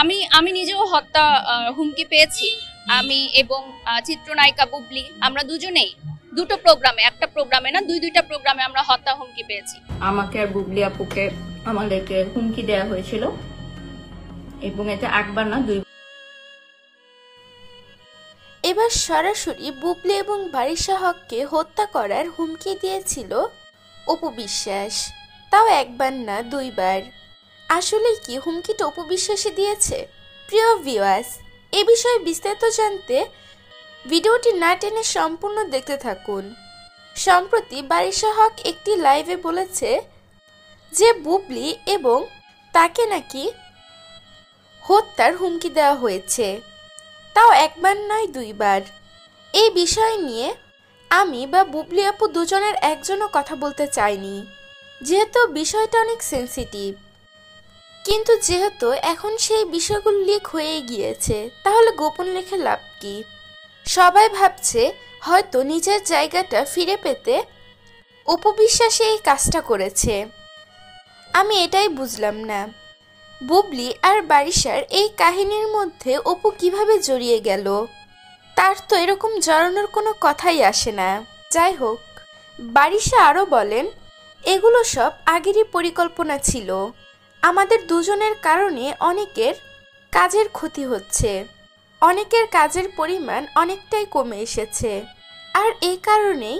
আমি আমি নিজেও হত্যা হুমকি পেয়েছি। আমি এবং চিত্রনায়িকা বুবলি, আমরা দুজনেই দুটো প্রোগ্রামে, একটা প্রোগ্রামে না, দুইটা প্রোগ্রামে আমরা হত্যা হুমকি পেয়েছি। আমাকে আর বুবলি আপুকে আমাদেরকে হুমকি দেওয়া হয়েছিল, এবং এটা একবার না দুই। এবার সরাসরি বুবলি এবং বারিশা হককে হত্যা করার হুমকি দিয়েছিল অপু বিশ্বাস, তাও একবার না দুইবার। আসলে কি হুমকিটা অপু বিশ্বাসী দিয়েছে? প্রিয় ভিউয়ার্স, এ বিষয়ে বিস্তারিত জানতে ভিডিওটি না টেনে সম্পূর্ণ দেখতে থাকুন। সম্প্রতি বারিশা হক একটি লাইভে বলেছে যে বুবলি এবং তাকে নাকি হত্যার হুমকি দেওয়া হয়েছে, তাও একবার নয় দুইবার। এই বিষয় নিয়ে আমি বা বুবলি আপু দুজনের একজনও কথা বলতে চাইনি, যেহেতু বিষয়টা অনেক সেন্সিটিভ। কিন্তু যেহেতু এখন সেই বিষয়গুলো লিক হয়ে গিয়েছে, তাহলে গোপন রেখে লাভ কি? সবাই ভাবছে হয়তো নিজের জায়গাটা ফিরে পেতে অপবিশ্বাসে এই কাজটা করেছে। আমি এটাই বুঝলাম না, বুবলি আর বারিশার এই কাহিনীর মধ্যে অপু কিভাবে জড়িয়ে গেল। তার তো এরকম জড়ানোর কোনো কথাই আসে না। যাই হোক, বারিশা আরও বলেন, এগুলো সব আগেরই পরিকল্পনা ছিল। আমাদের দুজনের কারণে অনেকের কাজের ক্ষতি হচ্ছে, অনেকের কাজের পরিমাণ অনেকটাই কমে এসেছে, আর এই কারণেই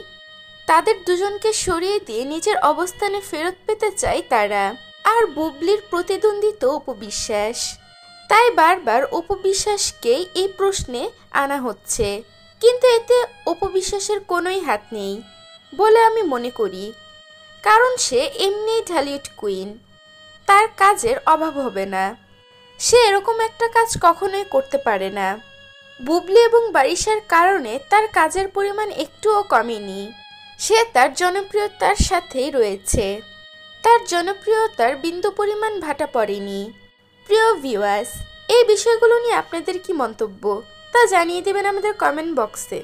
তাদের দুজনকে সরিয়ে দিয়ে নিজের অবস্থানে ফেরত পেতে চায় তারা। আর বুবলির প্রতিদ্বন্দ্বী তো অপবিশ্বাস, তাই বারবার অপবিশ্বাসকেই এই প্রশ্নে আনা হচ্ছে। কিন্তু এতে অপবিশ্বাসের কোনোই হাত নেই বলে আমি মনে করি, কারণ সে এমনিই ঢালিউড কুইন, তার কাজের অভাব হবে না। সে এরকম একটা কাজ কখনোই করতে পারে না। বুবলি এবং বারিশার কারণে তার কাজের পরিমাণ একটুও কমেনি। সে তার জনপ্রিয়তার সাথেই রয়েছে, তার জনপ্রিয়তার বিন্দু পরিমাণ ভাটা পড়েনি। প্রিয় ভিউয়ার্স, এই বিষয়গুলো নিয়ে আপনাদের কি মন্তব্য তা জানিয়ে দেবেন আমাদের কমেন্ট বক্সে।